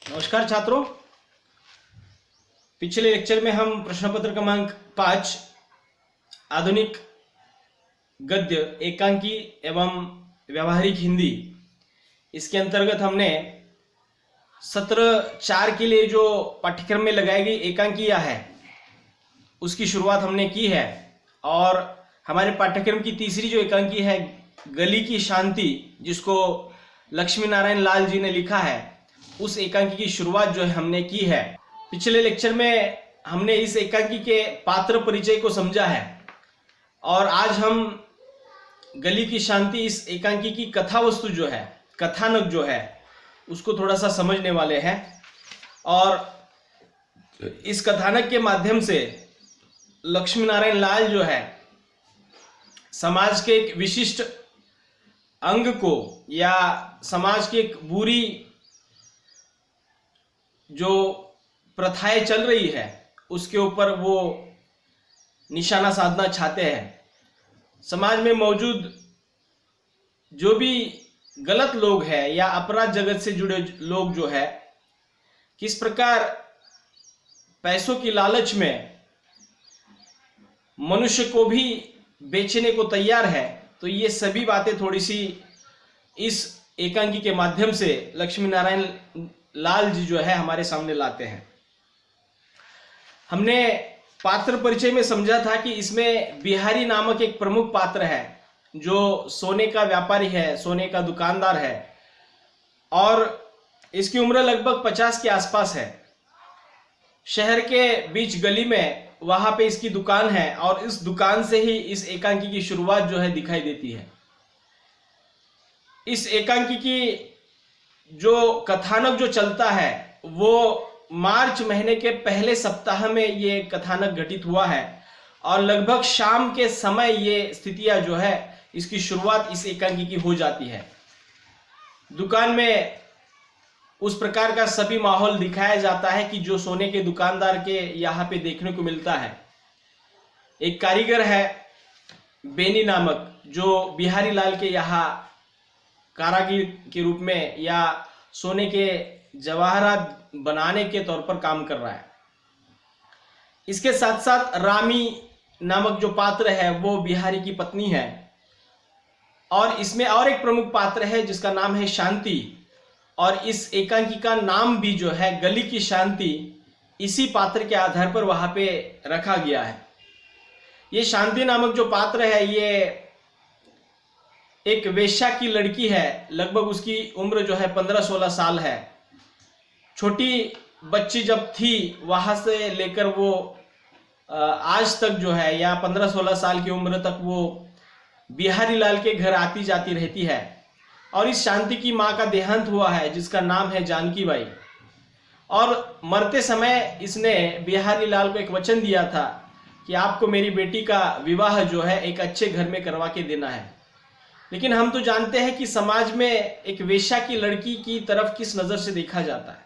नमस्कार छात्रों। पिछले लेक्चर में हम प्रश्न पत्र क्रमांक 5 आधुनिक गद्य एकांकी एवं व्यावहारिक हिंदी, इसके अंतर्गत हमने सत्र 4 के लिए जो पाठ्यक्रम में लगाई गई एकांकियां है उसकी शुरुआत हमने की है। और हमारे पाठ्यक्रम की तीसरी जो एकांकी है गली की शांति, जिसको लक्ष्मी नारायण लाल जी ने लिखा है, उस एकांकी की शुरुआत जो है हमने की है। पिछले लेक्चर में हमने इस एकांकी के पात्र परिचय को समझा है और आज हम गली की शांति इस एकांकी की कथा वस्तु जो है, कथानक जो है, उसको थोड़ा सा समझने वाले हैं। और इस कथानक के माध्यम से लक्ष्मी नारायण लाल जो है समाज के एक विशिष्ट अंग को या समाज की एक बुरी जो प्रथाएं चल रही है उसके ऊपर वो निशाना साधना चाहते हैं। समाज में मौजूद जो भी गलत लोग हैं या अपराध जगत से जुड़े लोग जो है किस प्रकार पैसों की लालच में मनुष्य को भी बेचने को तैयार है, तो ये सभी बातें थोड़ी सी इस एकांकी के माध्यम से लक्ष्मी नारायण लाल जी जो है हमारे सामने लाते हैं। हमने पात्र परिचय में समझा था कि इसमें बिहारी नामक एक प्रमुख पात्र है जो सोने का व्यापारी है, सोने का दुकानदार है और इसकी उम्र लगभग 50 के आसपास है। शहर के बीच गली में वहां पे इसकी दुकान है और इस दुकान से ही इस एकांकी की शुरुआत जो है दिखाई देती है। इस एकांकी की जो कथानक जो चलता है वो मार्च महीने के पहले सप्ताह में ये कथानक घटित हुआ है और लगभग शाम के समय ये स्थितियां जो है इसकी शुरुआत इस एकांकी की हो जाती है। दुकान में उस प्रकार का सभी माहौल दिखाया जाता है कि जो सोने के दुकानदार के यहाँ पे देखने को मिलता है। एक कारीगर है बेनी नामक, जो बिहारी लाल के यहाँ कारागिर के रूप में या सोने के जवाहरात बनाने के तौर पर काम कर रहा है। इसके साथ साथ रामी नामक जो पात्र है वो बिहारी की पत्नी है और इसमें और एक प्रमुख पात्र है जिसका नाम है शांति। और इस एकांकी का नाम भी जो है गली की शांति इसी पात्र के आधार पर वहां पे रखा गया है। ये शांति नामक जो पात्र है ये एक वेश्या की लड़की है, लगभग उसकी उम्र जो है 15-16 साल है। छोटी बच्ची जब थी वहां से लेकर वो आज तक जो है या 15-16 साल की उम्र तक वो बिहारी लाल के घर आती जाती रहती है। और इस शांति की माँ का देहांत हुआ है जिसका नाम है जानकी बाई। और मरते समय इसने बिहारी लाल को एक वचन दिया था कि आपको मेरी बेटी का विवाह जो है एक अच्छे घर में करवा के देना है। लेकिन हम तो जानते हैं कि समाज में एक वेश्या की लड़की की तरफ किस नजर से देखा जाता है।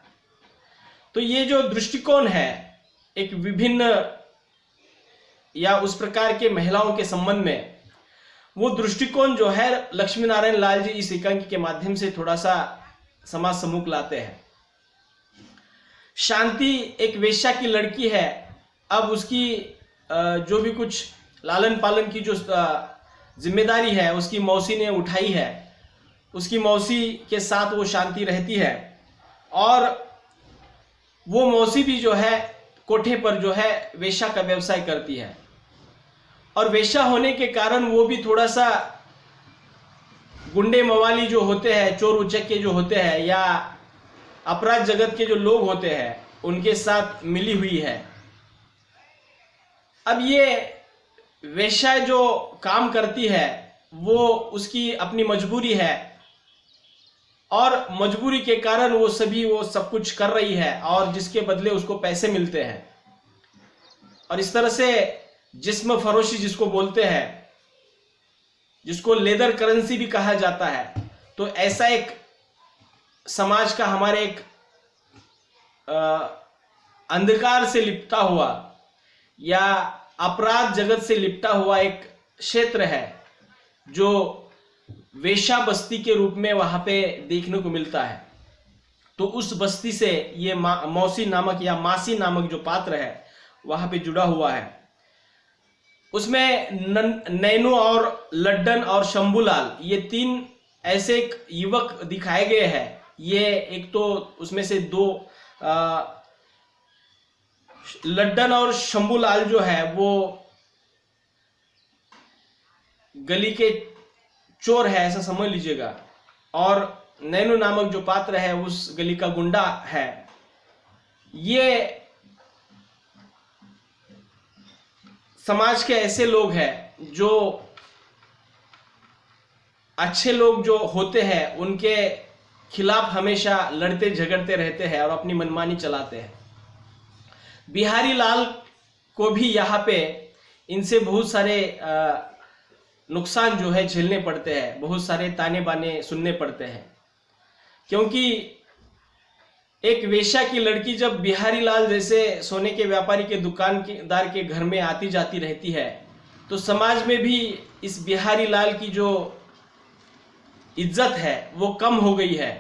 तो ये जो दृष्टिकोण है एक विभिन्न या उस प्रकार के महिलाओं के संबंध में, वो दृष्टिकोण जो है लक्ष्मी नारायण लाल जी इस एकांकी के माध्यम से थोड़ा सा समाज सम्मुख लाते हैं। शांति एक वेश्या की लड़की है। अब उसकी जो भी कुछ लालन पालन की जो जिम्मेदारी है उसकी मौसी ने उठाई है। उसकी मौसी के साथ वो शांति रहती है और वो मौसी भी जो है कोठे पर जो है वेश्या का व्यवसाय करती है। और वेश्या होने के कारण वो भी थोड़ा सा गुंडे मवाली जो होते हैं, चोर उचक्के जो होते हैं या अपराध जगत के जो लोग होते हैं उनके साथ मिली हुई है। अब ये वेश्या जो काम करती है वो उसकी अपनी मजबूरी है और मजबूरी के कारण वो सब कुछ कर रही है और जिसके बदले उसको पैसे मिलते हैं। और इस तरह से जिस्म फरोशी जिसको बोलते हैं, जिसको लेदर करेंसी भी कहा जाता है, तो ऐसा एक समाज का हमारे एक अंधकार से लिपटा हुआ या अपराध जगत से लिपटा हुआ एक क्षेत्र है जो वेश्या बस्ती के रूप में वहां पे देखने को मिलता है। तो उस बस्ती से ये मौसी नामक या मासी नामक जो पात्र है वहां पे जुड़ा हुआ है। उसमें नैनू और लड्डन और शंभूलाल ये 3 ऐसे युवक दिखाए गए हैं। ये एक तो उसमें से 2 लड्डन और शंभूलाल जो है वो गली के चोर है ऐसा समझ लीजिएगा, और नैनू नामक जो पात्र है उस गली का गुंडा है। ये समाज के ऐसे लोग हैं जो अच्छे लोग जो होते हैं उनके खिलाफ हमेशा लड़ते झगड़ते रहते हैं और अपनी मनमानी चलाते हैं। बिहारी लाल को भी यहाँ पे इनसे बहुत सारे नुकसान जो है झेलने पड़ते हैं, बहुत सारे ताने बाने सुनने पड़ते हैं, क्योंकि एक वेश्या की लड़की जब बिहारी लाल जैसे सोने के व्यापारी के दुकानदार के घर में आती जाती रहती है तो समाज में भी इस बिहारी लाल की जो इज्जत है वो कम हो गई है।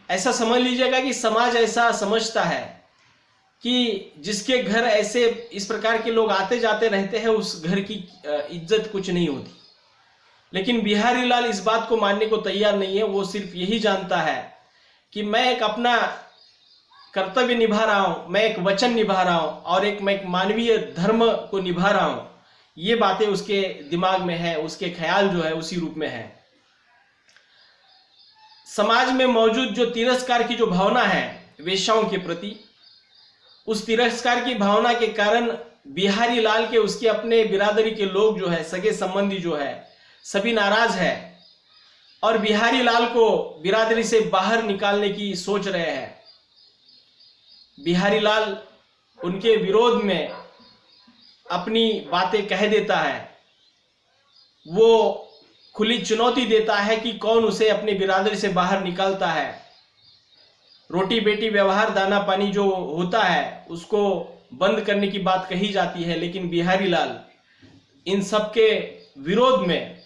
ऐसा समझ लीजिएगा कि समाज ऐसा समझता है कि जिसके घर ऐसे इस प्रकार के लोग आते जाते रहते हैं उस घर की इज्जत कुछ नहीं होती। लेकिन बिहारी लाल इस बात को मानने को तैयार नहीं है। वो सिर्फ यही जानता है कि मैं एक अपना कर्तव्य निभा रहा हूं, मैं एक वचन निभा रहा हूं और मैं एक मानवीय धर्म को निभा रहा हूं। ये बातें उसके दिमाग में है, उसके ख्याल जो है उसी रूप में है। समाज में मौजूद जो तिरस्कार की जो भावना है वेश्याओं के प्रति, उस तिरस्कार की भावना के कारण बिहारी लाल के उसके अपने बिरादरी के लोग जो है, सगे संबंधी जो है, सभी नाराज है और बिहारी लाल को बिरादरी से बाहर निकालने की सोच रहे हैं। बिहारी लाल उनके विरोध में अपनी बातें कह देता है, वो खुली चुनौती देता है कि कौन उसे अपनी बिरादरी से बाहर निकालता है। रोटी बेटी व्यवहार दाना पानी जो होता है उसको बंद करने की बात कही जाती है, लेकिन बिहारी लाल इन सब के विरोध में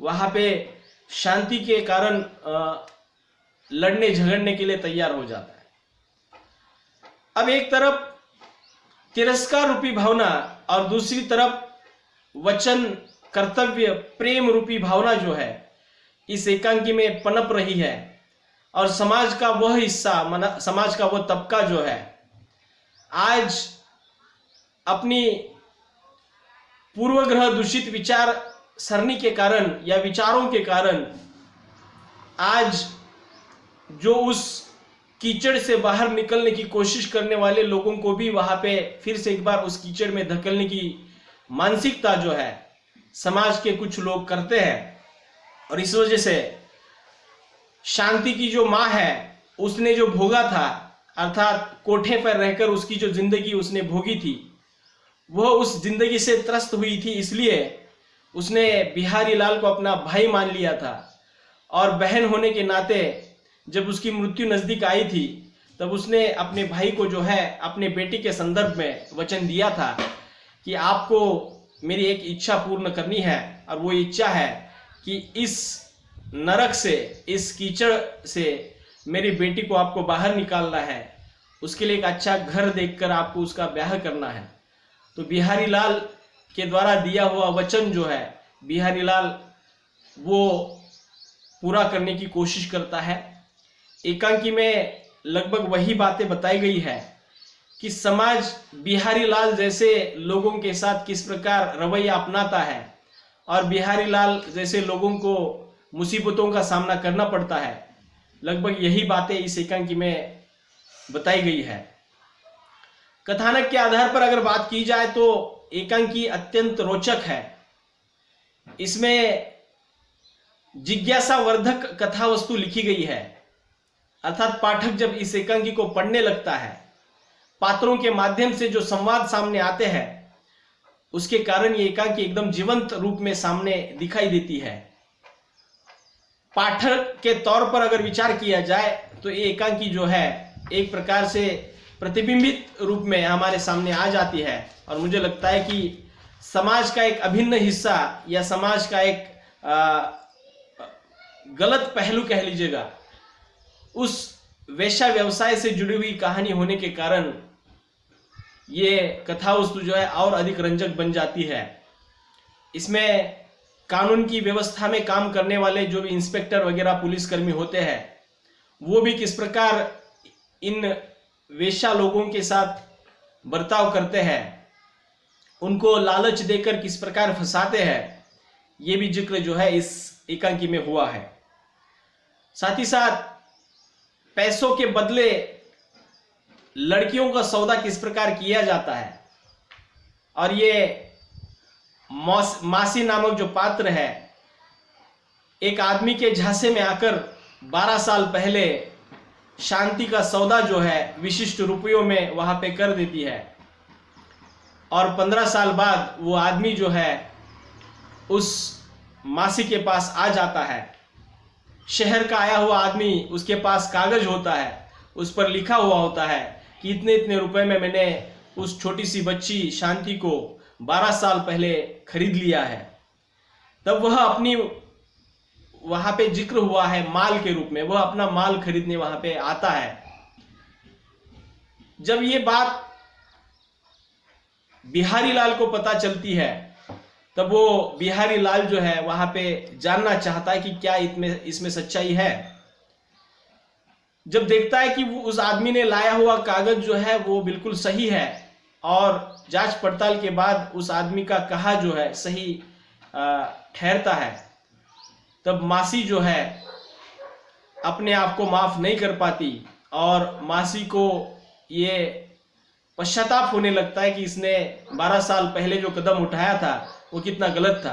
वहां पे शांति के कारण लड़ने झगड़ने के लिए तैयार हो जाता है। अब एक तरफ तिरस्कार रूपी भावना और दूसरी तरफ वचन कर्तव्य प्रेम रूपी भावना जो है इस एकांकी में पनप रही है और समाज का वह हिस्सा, समाज का वह तबका जो है आज अपनी पूर्वग्रह दूषित विचार सरणी के कारण या विचारों के कारण आज जो उस कीचड़ से बाहर निकलने की कोशिश करने वाले लोगों को भी वहां पे फिर से एक बार उस कीचड़ में धकेलने की मानसिकता जो है समाज के कुछ लोग करते हैं। और इस वजह से शांति की जो माँ है उसने जो भोगा था, अर्थात कोठे पर रहकर उसकी जो जिंदगी उसने भोगी थी, वह उस जिंदगी से त्रस्त हुई थी। इसलिए उसने बिहारी लाल को अपना भाई मान लिया था और बहन होने के नाते जब उसकी मृत्यु नजदीक आई थी तब उसने अपने भाई को जो है अपने बेटी के संदर्भ में वचन दिया था कि आपको मेरी एक इच्छा पूर्ण करनी है, और वो इच्छा है कि इस नरक से, इस कीचड़ से मेरी बेटी को आपको बाहर निकालना है। उसके लिए एक अच्छा घर देखकर आपको उसका ब्याह करना है। तो बिहारी लाल के द्वारा दिया हुआ वचन जो है बिहारी लाल वो पूरा करने की कोशिश करता है। एकांकी में लगभग वही बातें बताई गई है कि समाज बिहारी लाल जैसे लोगों के साथ किस प्रकार रवैया अपनाता है और बिहारी लाल जैसे लोगों को मुसीबतों का सामना करना पड़ता है। लगभग यही बातें इस एकांकी में बताई गई है। कथानक के आधार पर अगर बात की जाए तो एकांकी अत्यंत रोचक है। इसमें जिज्ञासावर्धक कथा वस्तु लिखी गई है, अर्थात पाठक जब इस एकांकी को पढ़ने लगता है, पात्रों के माध्यम से जो संवाद सामने आते हैं उसके कारण ये एकांकी एकदम जीवंत रूप में सामने दिखाई देती है। पाठक के तौर पर अगर विचार किया जाए तो ये एकांकी जो है एक प्रकार से प्रतिबिंबित रूप में हमारे सामने आ जाती है और मुझे लगता है कि समाज का एक अभिन्न हिस्सा या समाज का एक गलत पहलू कह लीजिएगा, उस वेश्या व्यवसाय से जुड़ी हुई कहानी होने के कारण ये कथा वस्तु जो है और अधिक रंजक बन जाती है। इसमें कानून की व्यवस्था में काम करने वाले जो भी इंस्पेक्टर वगैरह पुलिसकर्मी होते हैं वो भी किस प्रकार इन वेश्या लोगों के साथ बर्ताव करते हैं, उनको लालच देकर किस प्रकार फंसाते हैं, ये भी जिक्र जो है इस एकांकी में हुआ है। साथ ही साथ पैसों के बदले लड़कियों का सौदा किस प्रकार किया जाता है, और ये मासी नामक जो पात्र है एक आदमी के झांसे में आकर 12 साल पहले शांति का सौदा जो है विशिष्ट रुपयों में वहां पे कर देती है, और 15 साल बाद वो आदमी जो है उस मासी के पास आ जाता है। शहर का आया हुआ आदमी, उसके पास कागज होता है, उस पर लिखा हुआ होता है कि इतने इतने रुपए में मैंने उस छोटी सी बच्ची शांति को 12 साल पहले खरीद लिया है। तब वह अपनी, वहां पे जिक्र हुआ है माल के रूप में, वह अपना माल खरीदने वहां पे आता है। जब ये बात बिहारी लाल को पता चलती है तब वो बिहारी लाल जो है वहां पे जानना चाहता है कि क्या इसमें सच्चाई है। जब देखता है कि वो उस आदमी ने लाया हुआ कागज जो है वो बिल्कुल सही है और जांच पड़ताल के बाद उस आदमी का कहा जो है सही ठहरता है, तब मासी जो है अपने आप को माफ नहीं कर पाती और मासी को ये पश्चाताप होने लगता है कि इसने 12 साल पहले जो कदम उठाया था वो कितना गलत था।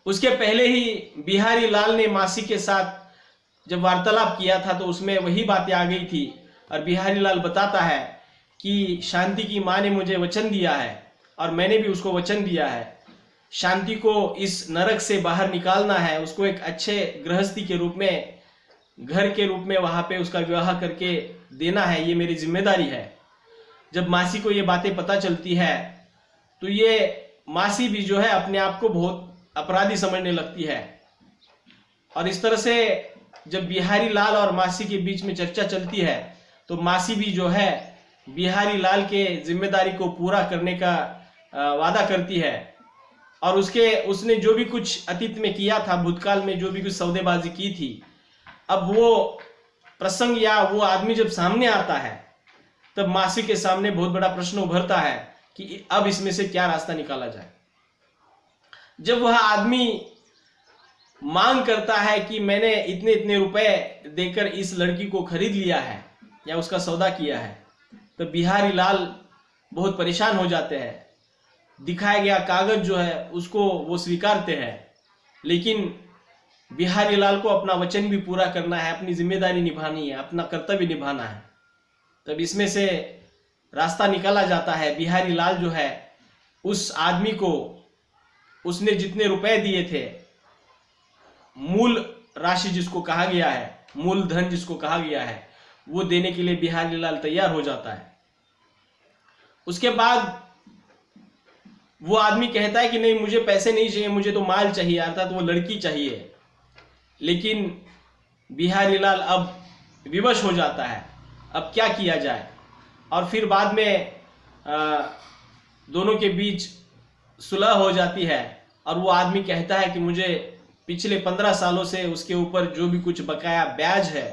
उसके पहले ही बिहारी लाल ने मासी के साथ जब वार्तालाप किया था तो उसमें वही बातें आ गई थी, और बिहारी लाल बताता है कि शांति की माँ ने मुझे वचन दिया है और मैंने भी उसको वचन दिया है, शांति को इस नरक से बाहर निकालना है, उसको एक अच्छे गृहस्थी के रूप में, घर के रूप में वहां पे उसका विवाह करके देना है, ये मेरी जिम्मेदारी है। जब मासी को ये बातें पता चलती है तो ये मासी भी जो है अपने आप को बहुत अपराधी समझने लगती है, और इस तरह से जब बिहारी लाल और मासी के बीच में चर्चा चलती है तो मासी भी जो है बिहारी लाल के जिम्मेदारी को पूरा करने का वादा करती है, और उसने जो भी कुछ अतीत में किया था, भूतकाल में जो भी कुछ सौदेबाजी की थी, अब वो प्रसंग या वो आदमी जब सामने आता है तब मासी के सामने बहुत बड़ा प्रश्न उभरता है कि अब इसमें से क्या रास्ता निकाला जाए। जब वह आदमी मांग करता है कि मैंने इतने इतने रुपए देकर इस लड़की को खरीद लिया है या उसका सौदा किया है, तो बिहारी लाल बहुत परेशान हो जाते हैं। दिखाया गया कागज जो है उसको वो स्वीकारते हैं, लेकिन बिहारी लाल को अपना वचन भी पूरा करना है, अपनी जिम्मेदारी निभानी है, अपना कर्तव्य निभाना है। तब इसमें से रास्ता निकाला जाता है। बिहारी लाल जो है उस आदमी को, उसने जितने रुपए दिए थे, मूल राशि जिसको कहा गया है, मूल धन जिसको कहा गया है, वो देने के लिए बिहारी लाल तैयार हो जाता है। उसके बाद वो आदमी कहता है कि नहीं, मुझे पैसे नहीं चाहिए, मुझे तो माल चाहिए, अर्थात वो लड़की चाहिए। लेकिन बिहारी लाल अब विवश हो जाता है, अब क्या किया जाए। और फिर बाद में दोनों के बीच सुलह हो जाती है और वो आदमी कहता है कि मुझे पिछले 15 सालों से उसके ऊपर जो भी कुछ बकाया ब्याज है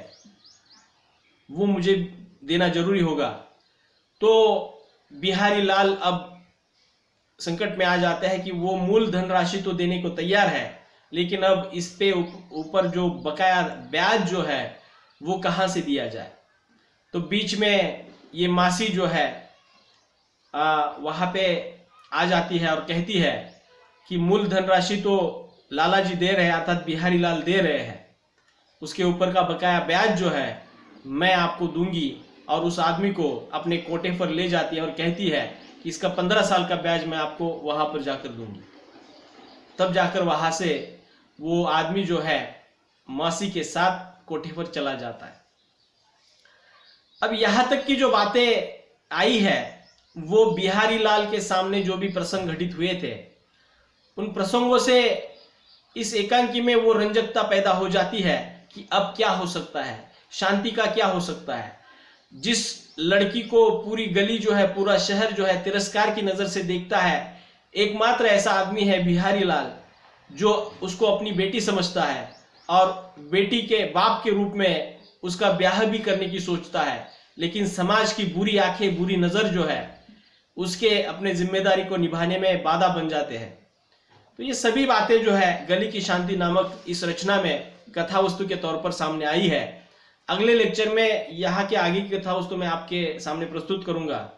वो मुझे देना जरूरी होगा। तो बिहारी लाल अब संकट में आ जाते हैं कि वो मूल धनराशि तो देने को तैयार है, लेकिन अब इस पे ऊपर जो बकाया ब्याज जो है वो कहाँ से दिया जाए। तो बीच में ये मासी जो है वहाँ पे आ जाती है और कहती है कि मूल धनराशि तो लाला जी दे रहे हैं, अर्थात बिहारी लाल दे रहे हैं, उसके ऊपर का बकाया ब्याज जो है मैं आपको दूंगी। और उस आदमी को अपने कोटे पर ले जाती है और कहती है कि इसका 15 साल का ब्याज मैं आपको वहां पर जाकर दूंगी। तब जाकर वहां से वो आदमी जो है मासी के साथ कोठे पर चला जाता है। अब यहां तक की जो बातें आई है वो बिहारी लाल के सामने जो भी प्रसंग घटित हुए थे, उन प्रसंगों से इस एकांकी में वो रंजकता पैदा हो जाती है कि अब क्या हो सकता है। शांति का क्या हो सकता है। जिस लड़की को पूरी गली जो है, पूरा शहर जो है तिरस्कार की नजर से देखता है, एकमात्र ऐसा आदमी है बिहारी लाल जो उसको अपनी बेटी समझता है और बेटी के बाप के रूप में उसका ब्याह भी करने की सोचता है। लेकिन समाज की बुरी आंखें, बुरी नजर जो है उसके अपने जिम्मेदारी को निभाने में बाधा बन जाते हैं। तो ये सभी बातें जो है गली की शांति नामक इस रचना में कथा वस्तु के तौर पर सामने आई है। अगले लेक्चर में यहाँ के आगे की कथा वस्तु मैं आपके सामने प्रस्तुत करूंगा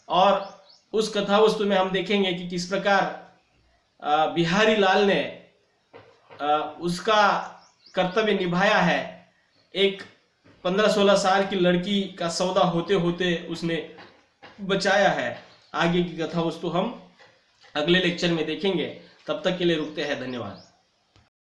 और उस कथा वस्तु में हम देखेंगे कि किस प्रकार बिहारी लाल ने उसका कर्तव्य निभाया है। एक 15-16 साल की लड़की का सौदा होते होते उसने बचाया है। आगे की कथा वस्तु हम अगले लेक्चर में देखेंगे। तब तक के लिए रुकते हैं। धन्यवाद।